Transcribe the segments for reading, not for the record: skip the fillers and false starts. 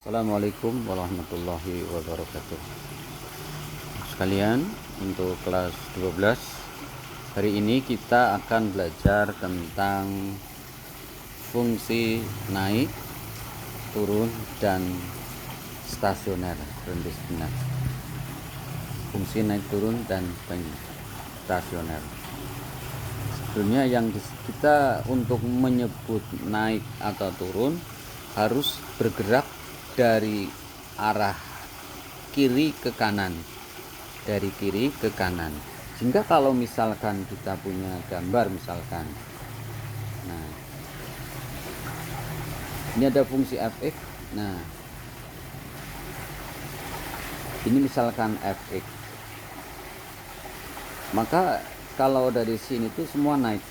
Assalamualaikum warahmatullahi wabarakatuh. Sekalian, untuk kelas 12 hari ini kita akan belajar tentang fungsi naik, turun, dan stasioner berhenti sejenak. Fungsi naik, turun, dan stasioner. Sebetulnya yang kita untuk menyebut naik atau turun harus bergerak dari arah kiri ke kanan, dari kiri ke kanan. Sehingga kalau misalkan kita punya gambar, misalkan, nah ini ada fungsi fx, nah ini misalkan fx, maka kalau dari sini tuh semua naik.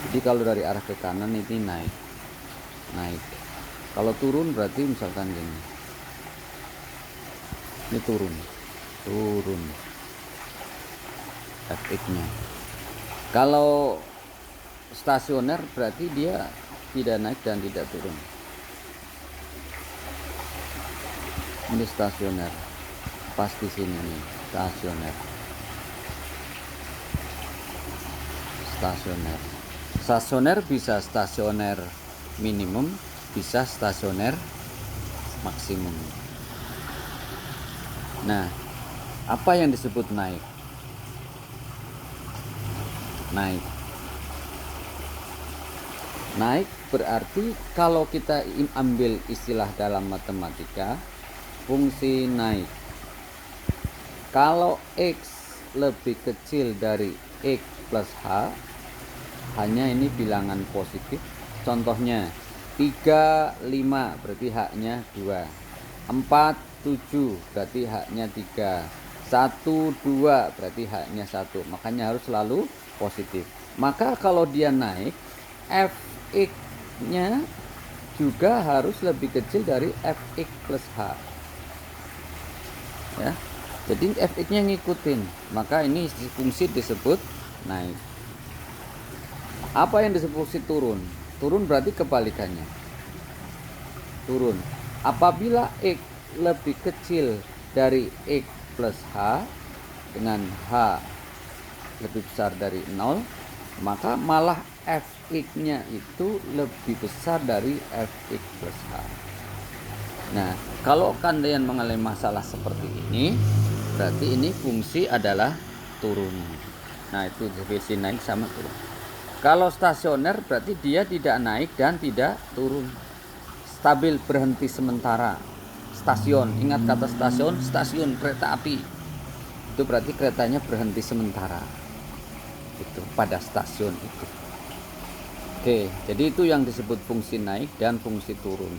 Jadi kalau dari arah ke kanan ini naik. Kalau turun berarti misalkan gini, ini turun fx nya. Kalau stasioner berarti dia tidak naik dan tidak turun. Ini stasioner, pasti sini nih, stasioner bisa stasioner minimum, bisa stasioner maksimum. Nah, apa yang disebut naik? Naik berarti kalau kita ambil istilah dalam matematika, fungsi naik, kalau X lebih kecil dari X plus H, hanya ini bilangan positif. Contohnya 3, 5 berarti H-nya 2, 4, 7 berarti H-nya 3, 1, 2 berarti H-nya 1. Makanya harus selalu positif. Maka kalau dia naik, Fx-nya juga harus lebih kecil dari Fx plus H. Ya. Jadi Fx-nya ngikutin. Maka ini fungsi disebut naik. Apa yang disebut fungsi turun? Turun berarti kebalikannya. Turun apabila X lebih kecil dari X plus H dengan H lebih besar dari 0, maka malah Fx-nya itu lebih besar dari Fx plus H. Nah, kalau kalian mengalami masalah seperti ini, berarti ini fungsi adalah turun. Nah, itu definisi naik sama turun. Kalau stasioner berarti dia tidak naik dan tidak turun. Stabil, berhenti sementara. Stasiun, ingat kata stasiun kereta api. Itu berarti keretanya berhenti sementara. Itu pada stasiun itu. Oke, jadi itu yang disebut fungsi naik dan fungsi turun.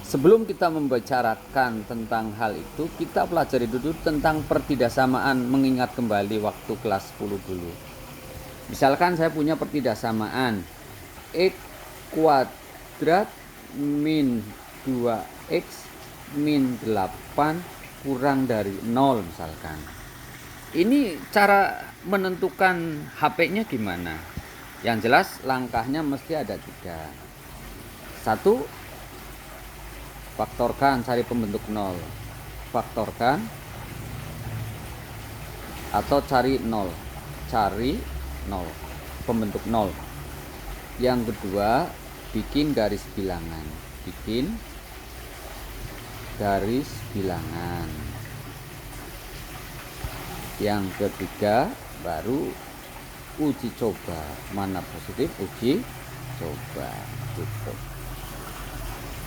Sebelum kita membicarakan tentang hal itu, kita pelajari dulu tentang pertidaksamaan, mengingat kembali waktu kelas 10 dulu. Misalkan saya punya pertidaksamaan X kuadrat min 2X min 8 kurang dari 0 misalkan. Ini cara menentukan HP-nya gimana? Yang jelas langkahnya mesti ada 3. 1, faktorkan, cari pembentuk 0. Faktorkan atau cari 0. Pembentuk 0. Yang kedua, bikin garis bilangan. Yang ketiga, baru uji coba. Mana positif, uji coba gitu.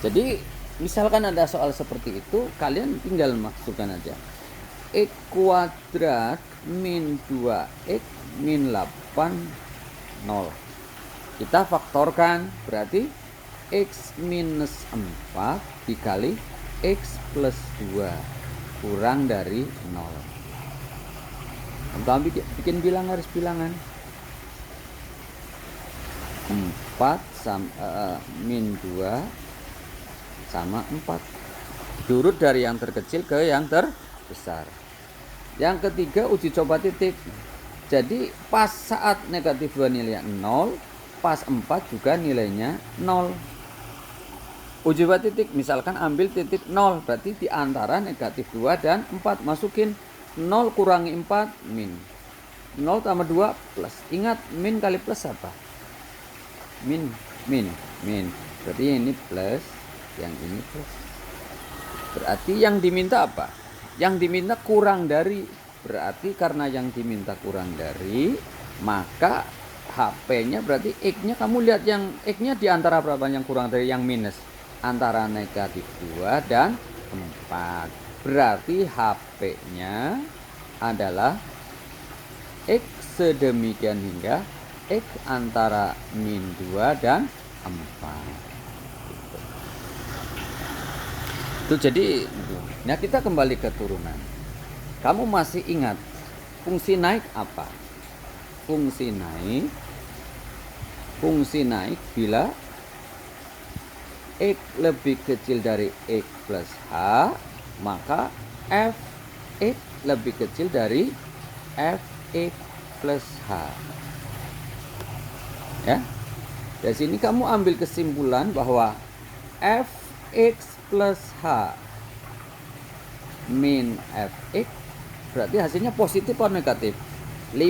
Jadi misalkan ada soal seperti itu, kalian tinggal masukkan aja X kuadrat min 2X min 8 0. Kita faktorkan, berarti X minus 4 dikali X plus 2 kurang dari 0. Kita bikin garis bilangan. 4 min 2 sama 4. Diurut dari yang terkecil ke yang terbesar. Yang ketiga, uji coba titik. Jadi pas saat negatif 2 nilainya 0, pas 4 juga nilainya 0. Ujiwa titik, misalkan ambil titik 0, berarti di antara negatif 2 dan 4. Masukin 0 kurangi 4, min. 0 tambah 2, plus. Ingat, min kali plus apa? Min. Berarti ini plus, yang ini plus. Berarti yang diminta apa? Yang diminta kurang dari. Berarti karena yang diminta kurang dari, maka HP-nya berarti X-nya, kamu lihat yang X-nya di antara berapa yang kurang dari yang minus? Antara negatif 2 dan 4. Berarti HP-nya adalah X sedemikian hingga X antara min 2 dan 4. Itu jadi, nah kita kembali ke turunan. Kamu masih ingat fungsi naik apa? Fungsi naik bila X lebih kecil dari X plus H, maka Fx lebih kecil dari Fx plus H. Ya, dari sini kamu ambil kesimpulan bahwa Fx plus H min Fx berarti hasilnya positif atau negatif? 5,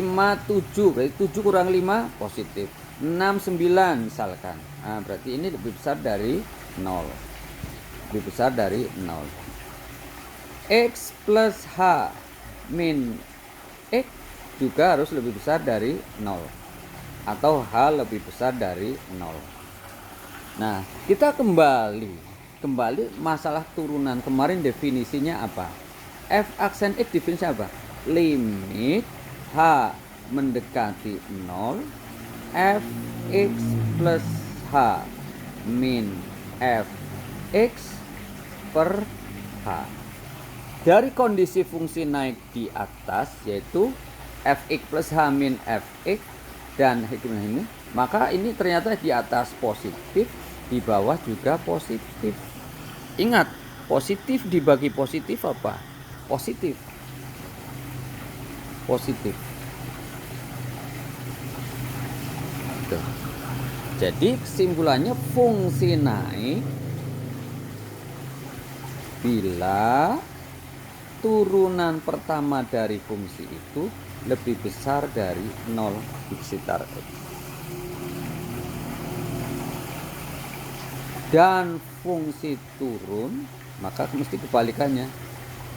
7, berarti 7 kurang 5 positif. 6, 9 misalkan. Nah, berarti ini lebih besar dari 0. Lebih besar dari 0. X plus H min X juga harus lebih besar dari 0. Atau H lebih besar dari 0. Nah, kita kembali masalah turunan. Kemarin definisinya apa? F aksen X definisinya apa? Limit H mendekati 0 Fx plus H min Fx per H. Dari kondisi fungsi naik di atas, yaitu Fx plus H min Fx dan ini, maka ini ternyata di atas positif, di bawah juga positif. Ingat, positif dibagi positif apa? Positif. Tuh. Jadi kesimpulannya fungsi naik bila turunan pertama dari fungsi itu lebih besar dari 0 di sekitar X. Dan fungsi turun, maka mesti kebalikannya.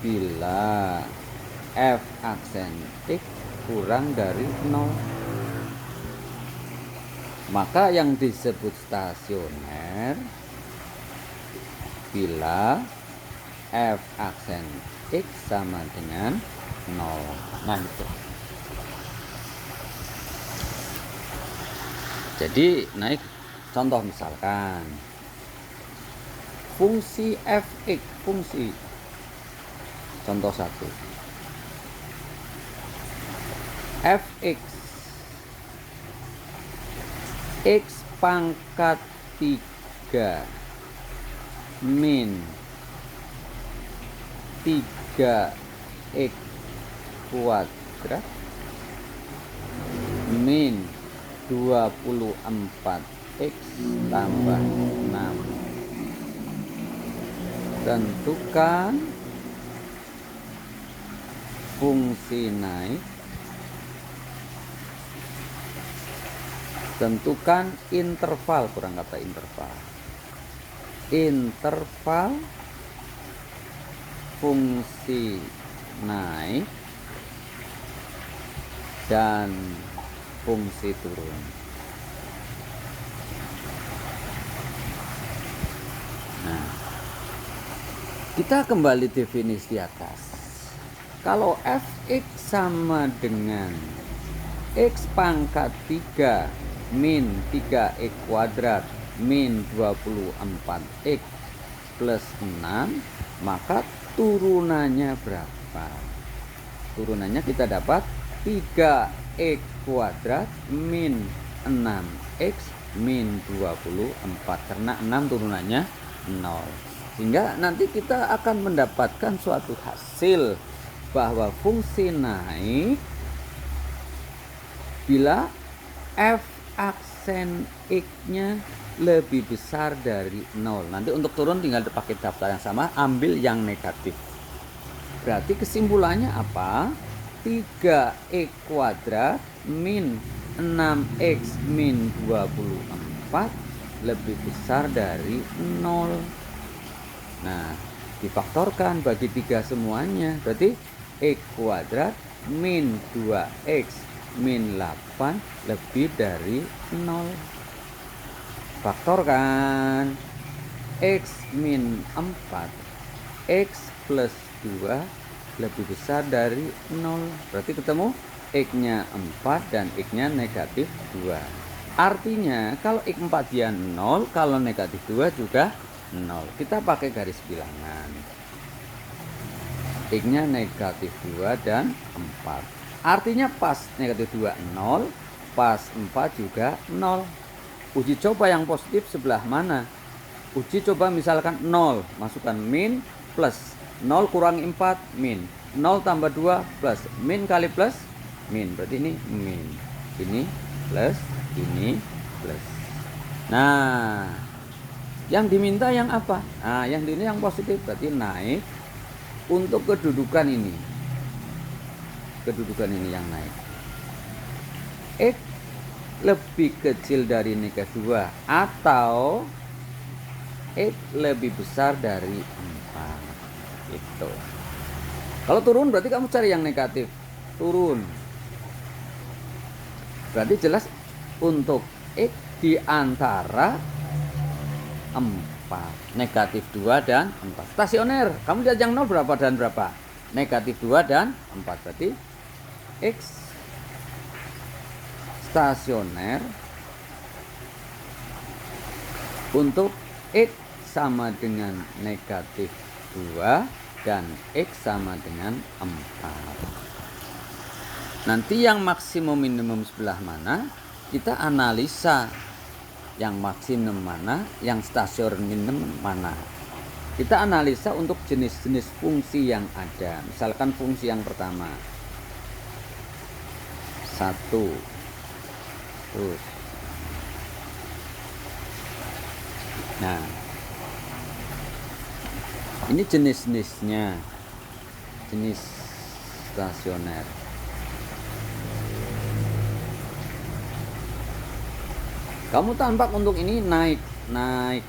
Bila F aksen X kurang dari 0, maka yang disebut stasioner bila F aksen X sama dengan 0. Nah itu. Jadi naik contoh misalkan fungsi Fx, fungsi contoh 1 Fx X pangkat 3 min 3x kuadrat min 24x tambah 6. Tentukan fungsi naik. Tentukan interval, kurang kata interval. Interval fungsi naik dan fungsi turun. Nah, kita kembali definisi di atas. Kalau Fx sama dengan X pangkat 3 min 3x kuadrat min 24x plus 6, maka turunannya berapa? Turunannya kita dapat 3x kuadrat min 6x min 24, karena 6 turunannya 0. Sehingga nanti kita akan mendapatkan suatu hasil bahwa fungsi naik bila F aksen X-nya lebih besar dari 0. Nanti untuk turun tinggal pakai daftar yang sama, ambil yang negatif. Berarti kesimpulannya apa? 3x kuadrat min 6x min 24 lebih besar dari 0. Nah, difaktorkan bagi 3 semuanya. Berarti x kuadrat min 2x min 8 lebih dari 0. Faktorkan x min 4 x plus 2 lebih besar dari 0. Berarti ketemu x-nya 4 dan x-nya negatif 2. Artinya kalau x4 dia 0, kalau negatif 2 juga 0. Kita pakai garis bilangan. X-nya negatif 2 dan 4. Artinya pas negatif 2 0, pas 4 juga 0. Uji coba yang positif sebelah mana? Uji coba misalkan 0, masukkan min plus 0 kurangi 4 min, 0 tambah 2 plus, min kali plus min, berarti ini min, ini plus, ini plus. Nah, yang diminta yang apa? Nah, yang ini yang positif, berarti naik untuk kedudukan ini. Kedudukan ini yang naik. X lebih kecil dari negatif 2 atau X lebih besar dari 4. Itu. Kalau turun berarti kamu cari yang negatif. Turun. Berarti jelas untuk X di antara 4. Negatif 2 dan 4. Stasioner. Kamu lihat yang 0 berapa dan berapa? Negatif 2 dan 4. Berarti X stasioner untuk X sama dengan negatif 2 dan X sama dengan 4. Nanti yang maksimum minimum sebelah mana? Kita analisa yang maksimum mana, yang stasioner minimum mana. Kita analisa untuk jenis-jenis fungsi yang ada. Misalkan fungsi yang pertama 1 terus. Nah, ini jenis-jenisnya, jenis stasioner. Kamu tampak untuk ini naik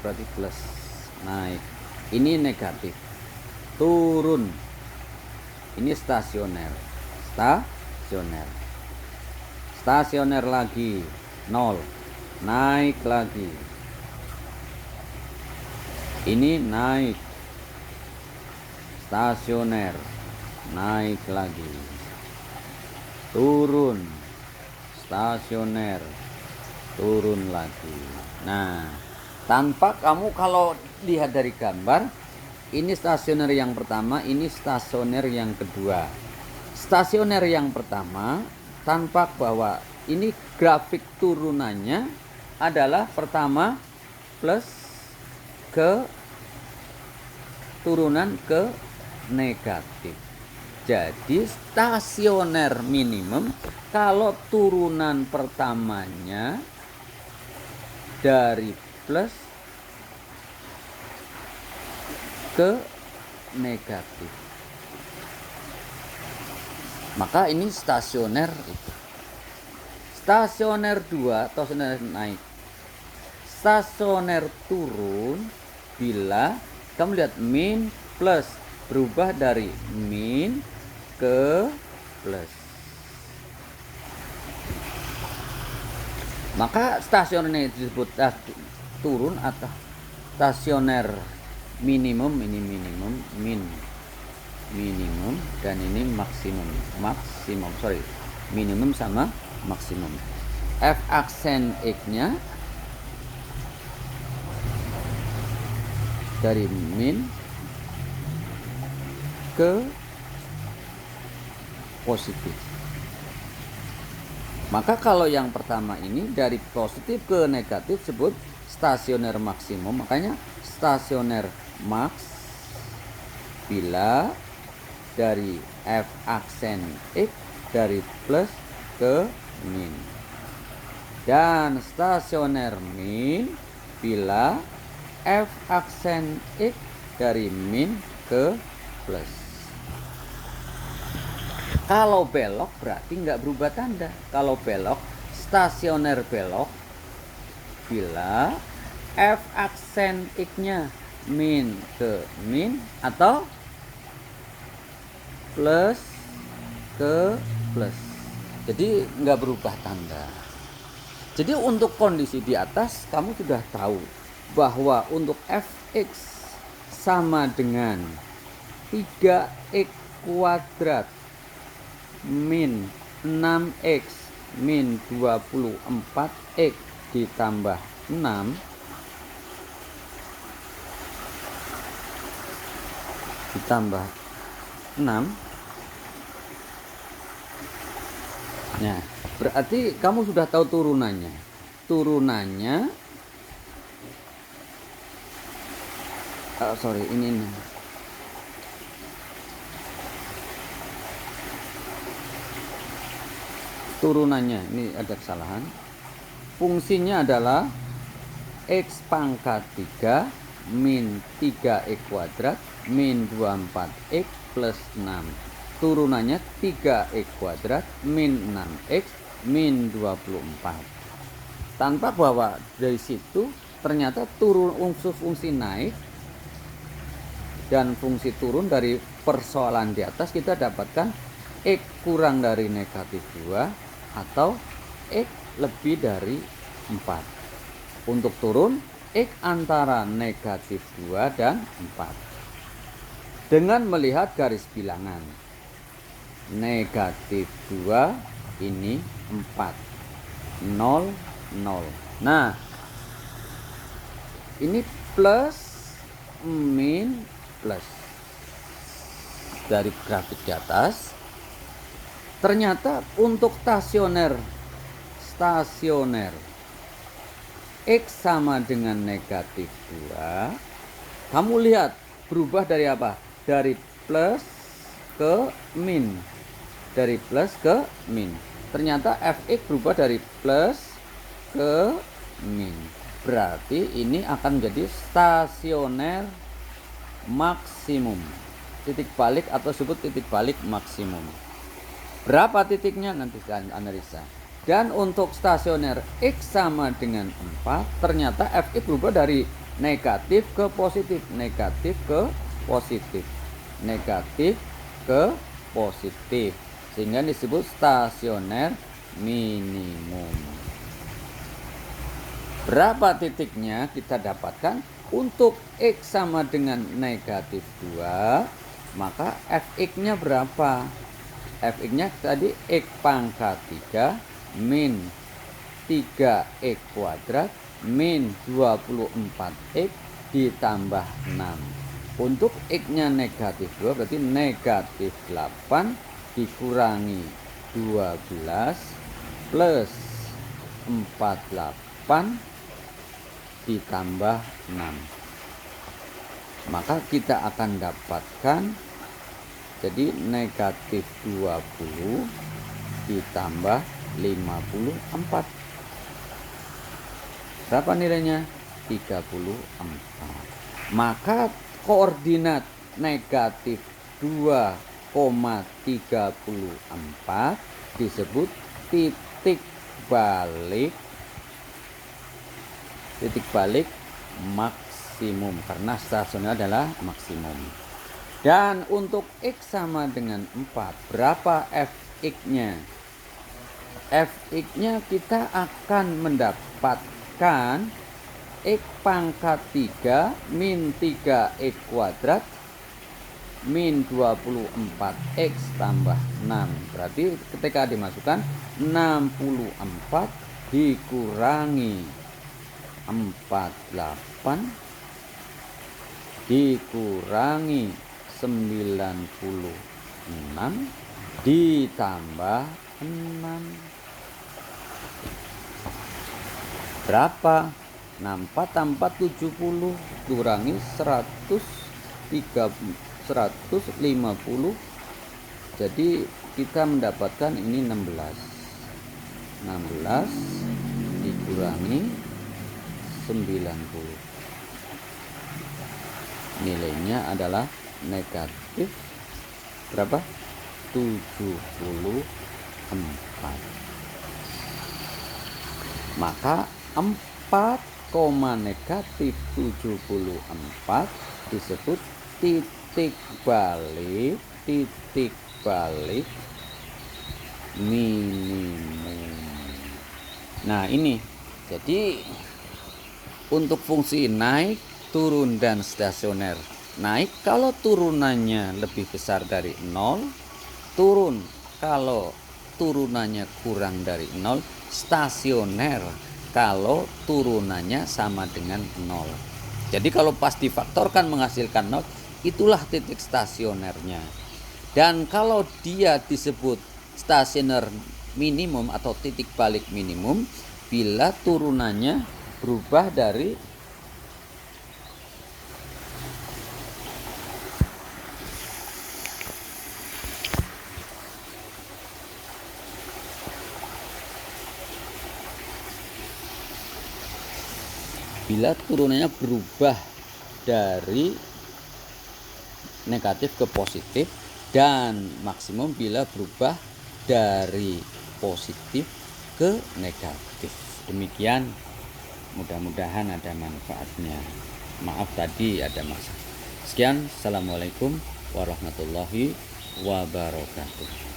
berarti plus, naik. Ini negatif, turun. Ini stasioner, stasioner lagi 0, naik lagi. Ini naik, stasioner, naik lagi, turun, stasioner, turun lagi. Nah, tanpa kamu kalau lihat dari gambar, ini stasioner yang pertama, ini stasioner yang kedua. Stasioner yang pertama tampak bahwa ini grafik turunannya adalah pertama plus ke turunan ke negatif. Jadi stasioner minimum kalau turunan pertamanya dari plus ke negatif, maka ini stasioner itu. Stasioner 2 atau stasioner naik. Stasioner turun bila kamu lihat min plus berubah dari min ke plus. Maka stasioner disebut turun atau stasioner minimum, ini minimum, minimum dan ini maksimum, minimum sama maksimum. F aksen X-nya dari min ke positif. Maka kalau yang pertama ini dari positif ke negatif sebut stasioner maksimum. Makanya stasioner max bila dari F aksen X dari plus ke min. Dan stasioner min bila f aksen X dari min ke plus. Kalau belok berarti nggak berubah tanda. Kalau belok, stasioner belok bila f aksen X-nya min ke min atau plus ke plus. Jadi nggak berubah tanda. Jadi untuk kondisi di atas kamu sudah tahu bahwa untuk fx sama dengan 3x kuadrat min 6x min 24x ditambah 6 ditambah 6. Nah, berarti kamu sudah tahu turunannya. Turunannya ini. Turunannya ini ada kesalahan. Fungsinya adalah x pangkat 3 min 3x kuadrat min 24x plus 6. Turunannya 3x kuadrat min 6x min 24. Tanpa bahwa dari situ ternyata turun unsur fungsi naik dan fungsi turun dari persoalan di atas kita dapatkan x kurang dari negatif 2 atau x lebih dari 4. Untuk turun x antara negatif 2 dan 4. Dengan melihat garis bilangan. Negatif 2 ini 4. 0, 0. Nah, ini plus min plus. Dari grafik di atas. Ternyata untuk stasioner X sama dengan negatif 2. Kamu lihat berubah dari apa? Dari plus ke min. Dari plus ke min. Ternyata fx berubah dari plus ke min. Berarti ini akan menjadi stasioner maksimum. Titik balik atau sebut titik balik maksimum. Berapa titiknya nanti kita analisa. Dan untuk stasioner X sama dengan 4, ternyata fx berubah dari negatif ke positif, negatif ke positif, negatif ke positif, sehingga disebut stasioner minimum. Berapa titiknya kita dapatkan untuk X sama dengan negatif 2, maka fx-nya berapa? Fx-nya tadi X pangkat 3 min 3x kuadrat min 24x ditambah 6. Untuk x-nya negatif 2 berarti negatif 8 dikurangi 12 plus 48 ditambah 6. Maka kita akan dapatkan jadi negatif 20 ditambah 54. Berapa nilainya? 34. Maka koordinat negatif 2,34 disebut titik balik maksimum karena stasioner adalah maksimum. Dan untuk X sama dengan 4, berapa fx-nya? Fx-nya kita akan mendapatkan X pangkat 3 min 3x kuadrat min 24x tambah 6. Berarti ketika dimasukkan 64 dikurangi 48 dikurangi 96 ditambah 6. Berapa? 64 tambah 70 kurangi 150. Jadi kita mendapatkan ini 16 dikurangi 90. Nilainya adalah negatif berapa? 74. Maka 4, negatif 74 disebut titik balik minimum. Nah ini, jadi untuk fungsi naik, turun, dan stasioner. Naik kalau turunannya lebih besar dari 0, turun kalau turunannya kurang dari 0, stasioner kalau turunannya sama dengan 0. Jadi kalau pas difaktorkan menghasilkan 0, itulah titik stasionernya. Dan kalau dia disebut stasioner minimum atau titik balik minimum bila turunannya berubah dari negatif ke positif, dan maksimum bila berubah dari positif ke negatif. Demikian, mudah-mudahan ada manfaatnya. Maaf tadi ada masalah. Sekian, assalamualaikum warahmatullahi wabarakatuh.